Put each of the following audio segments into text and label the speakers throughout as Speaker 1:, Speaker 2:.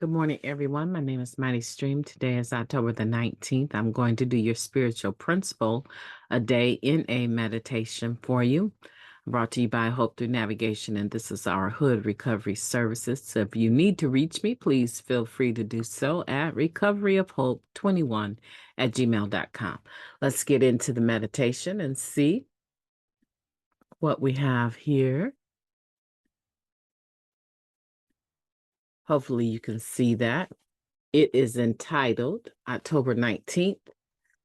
Speaker 1: Good morning, everyone. My name is MightyStream. Today is October the 19th. I'm going to do your spiritual principle a day in a meditation for you. Brought to you by Hope Through Navigation, and this is our H.O.O.D recovery services. So if you need to reach me, please feel free to do so at recoveryofhope21@gmail.com. Let's get into the meditation and see what we have here. Hopefully you can see that. It is entitled October 19th,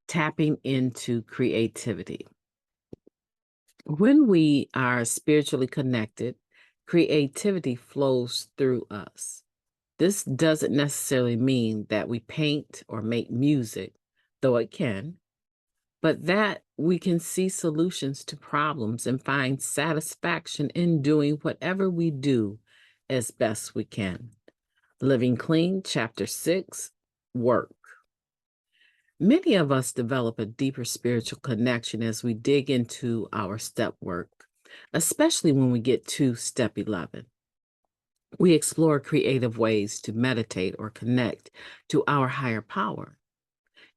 Speaker 1: Tapping into Creativity. When we are spiritually connected, creativity flows through us. This doesn't necessarily mean that we paint or make music, though it can, but that we can see solutions to problems and find satisfaction in doing whatever we do as best we can. Living Clean, Chapter 6, Work. Many of us develop a deeper spiritual connection as we dig into our step work, especially when we get to step 11. We explore creative ways to meditate or connect to our higher power,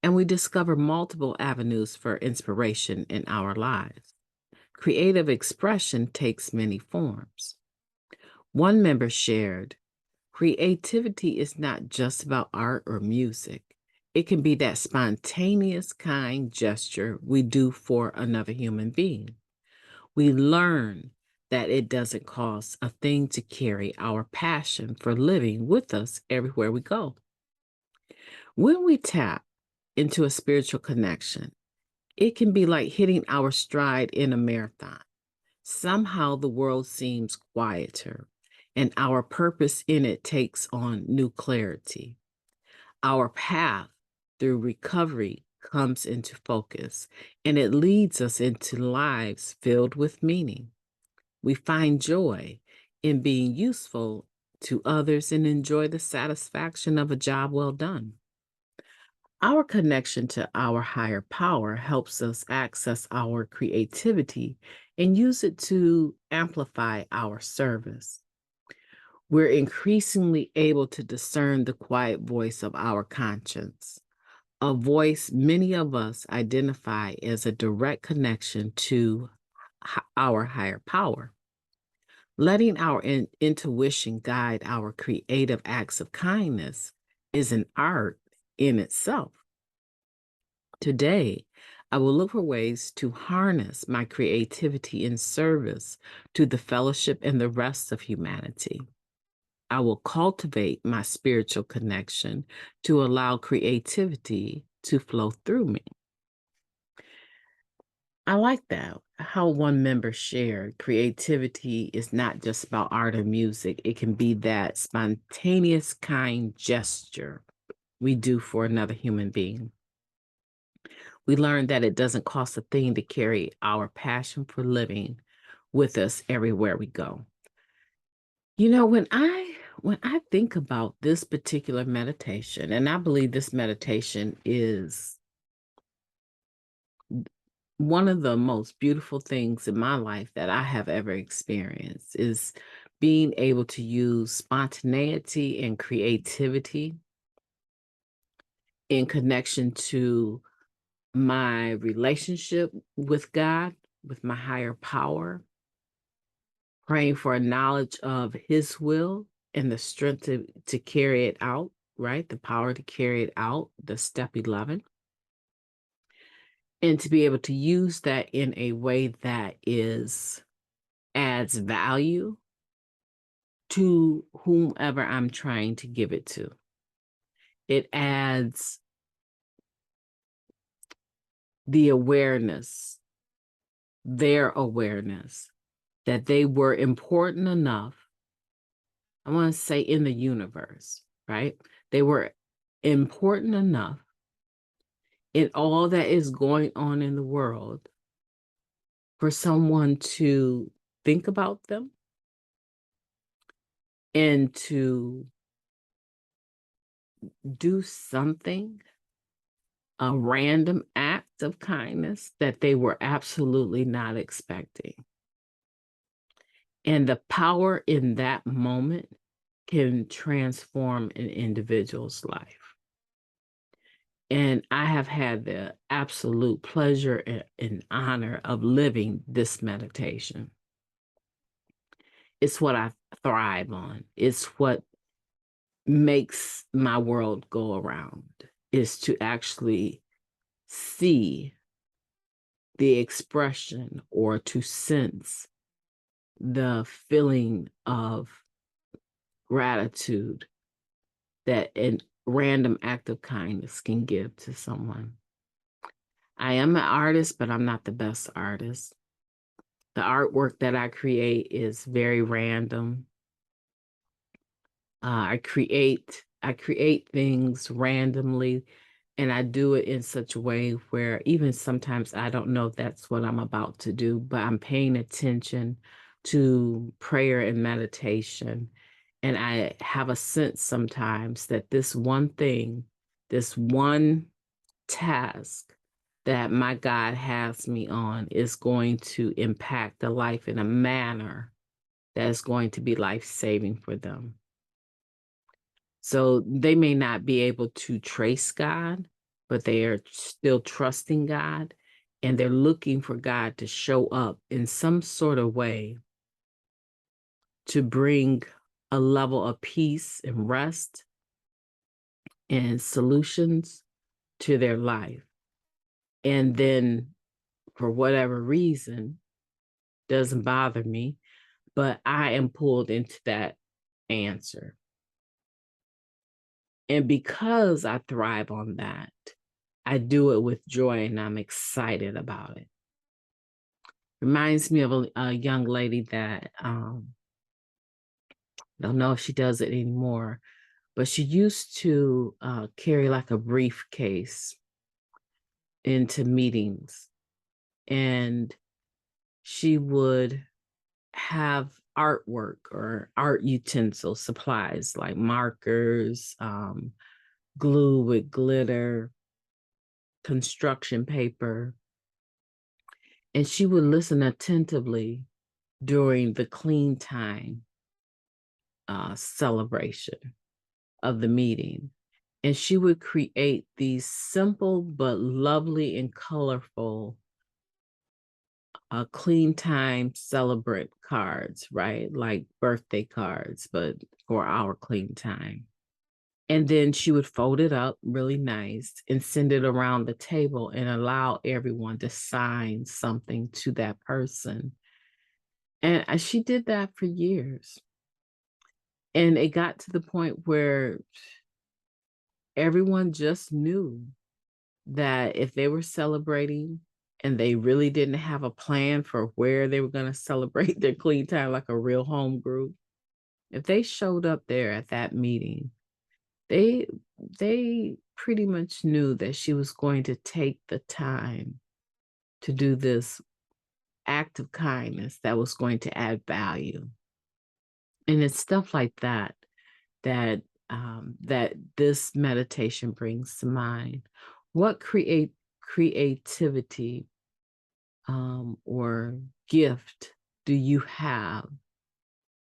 Speaker 1: and we discover multiple avenues for inspiration in our lives. Creative expression takes many forms. One member shared, creativity is not just about art or music. It can be that spontaneous, kind gesture we do for another human being. We learn that it doesn't cost a thing to carry our passion for living with us everywhere we go. When we tap into a spiritual connection, it can be like hitting our stride in a marathon. Somehow the world seems quieter, and our purpose in it takes on new clarity. Our path through recovery comes into focus, and it leads us into lives filled with meaning. We find joy in being useful to others and enjoy the satisfaction of a job well done. Our connection to our higher power helps us access our creativity and use it to amplify our service. We're increasingly able to discern the quiet voice of our conscience, a voice many of us identify as a direct connection to our higher power. Letting our intuition guide our creative acts of kindness is an art in itself. Today, I will look for ways to harness my creativity in service to the fellowship and the rest of humanity. I will cultivate my spiritual connection to allow creativity to flow through me. I like that, how one member shared creativity is not just about art or music. It can be that spontaneous, kind gesture we do for another human being. We learn that it doesn't cost a thing to carry our passion for living with us everywhere we go. You know, when I think about this particular meditation, and I believe this meditation is one of the most beautiful things in my life that I have ever experienced, is being able to use spontaneity and creativity in connection to my relationship with God, with my higher power, praying for a knowledge of His will and the strength to carry it out, right? The power to carry it out, the step 11. And to be able to use that in a way that adds value to whomever I'm trying to give it to. It adds the awareness, their awareness, that they were important enough, I want to say in the universe, right? They were important enough in all that is going on in the world for someone to think about them and to do something, a random act of kindness that they were absolutely not expecting. And the power in that moment can transform an individual's life. And I have had the absolute pleasure and honor of living this meditation. It's what I thrive on. It's what makes my world go around, is to actually see the expression or to sense the feeling of gratitude that a random act of kindness can give to someone. I am an artist, but I'm not the best artist. The artwork that I create is very random. I create things randomly, and I do it in such a way where even sometimes I don't know if that's what I'm about to do, but I'm paying attention to prayer and meditation. And I have a sense sometimes that this one thing, this one task that my God has me on is going to impact the life in a manner that is going to be life-saving for them. So they may not be able to trace God, but they are still trusting God, and they're looking for God to show up in some sort of way to bring a level of peace and rest and solutions to their life. And then for whatever reason, doesn't bother me, but I am pulled into that answer. And because I thrive on that, I do it with joy and I'm excited about it. Reminds me of a young lady that don't know if she does it anymore, but she used to carry like a briefcase into meetings, and she would have artwork or art utensil supplies like markers, glue with glitter, construction paper. And she would listen attentively during the clean time celebration of the meeting. And she would create these simple but lovely and colorful clean time celebrant cards, right? Like birthday cards, but for our clean time. And then she would fold it up really nice and send it around the table and allow everyone to sign something to that person. And she did that for years. And it got to the point where everyone just knew that if they were celebrating and they really didn't have a plan for where they were going to celebrate their clean time like a real home group, if they showed up there at that meeting, they pretty much knew that she was going to take the time to do this act of kindness that was going to add value. And it's stuff like that that this meditation brings to mind. What creativity or gift do you have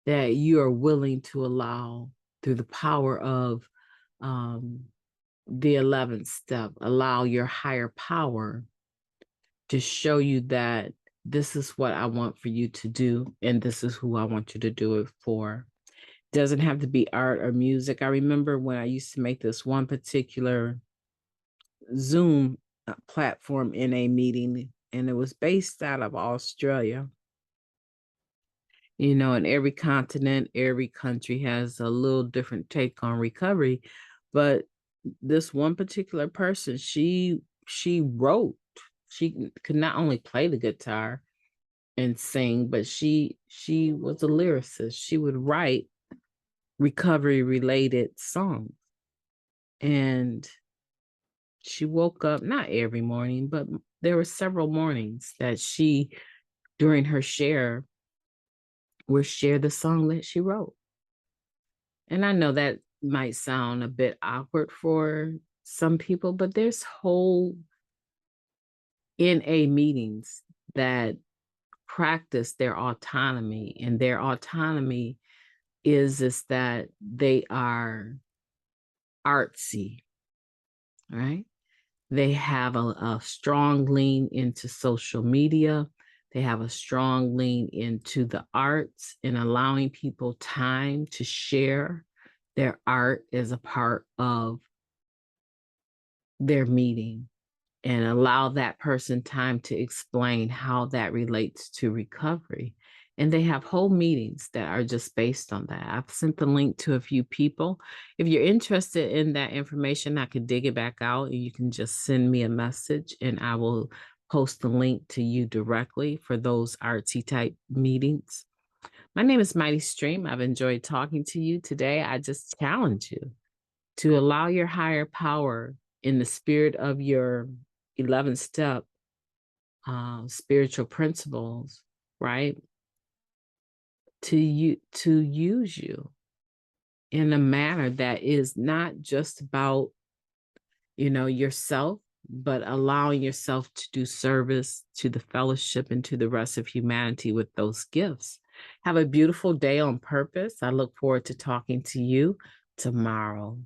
Speaker 1: that you are willing to allow through the power of the 11th step? Allow your higher power to show you that this is what I want for you to do, and this is who I want you to do it for. Doesn't have to be art or music. I remember when I used to make this one particular Zoom platform in a meeting, and it was based out of Australia. You know, and every continent, every country has a little different take on recovery. But this one particular person, she wrote. She could not only play the guitar and sing, but she was a lyricist. She would write recovery related songs. And she woke up, not every morning, but there were several mornings that she, during her share, would share the song that she wrote. And I know that might sound a bit awkward for some people, but there's whole NA meetings that practice their autonomy, and their autonomy is that they are artsy, right? They have a strong lean into social media. They have a strong lean into the arts and allowing people time to share their art as a part of their meeting and allow that person time to explain how that relates to recovery. And they have whole meetings that are just based on that. I've sent the link to a few people. If you're interested in that information, I could dig it back out and you can just send me a message and I will post the link to you directly for those artsy type meetings. My name is Mighty Stream. I've enjoyed talking to you today. I just challenge you to allow your higher power in the spirit of your 11th step spiritual principles, right? To use you in a manner that is not just about, yourself, but allowing yourself to do service to the fellowship and to the rest of humanity with those gifts. Have a beautiful day on purpose. I look forward to talking to you tomorrow.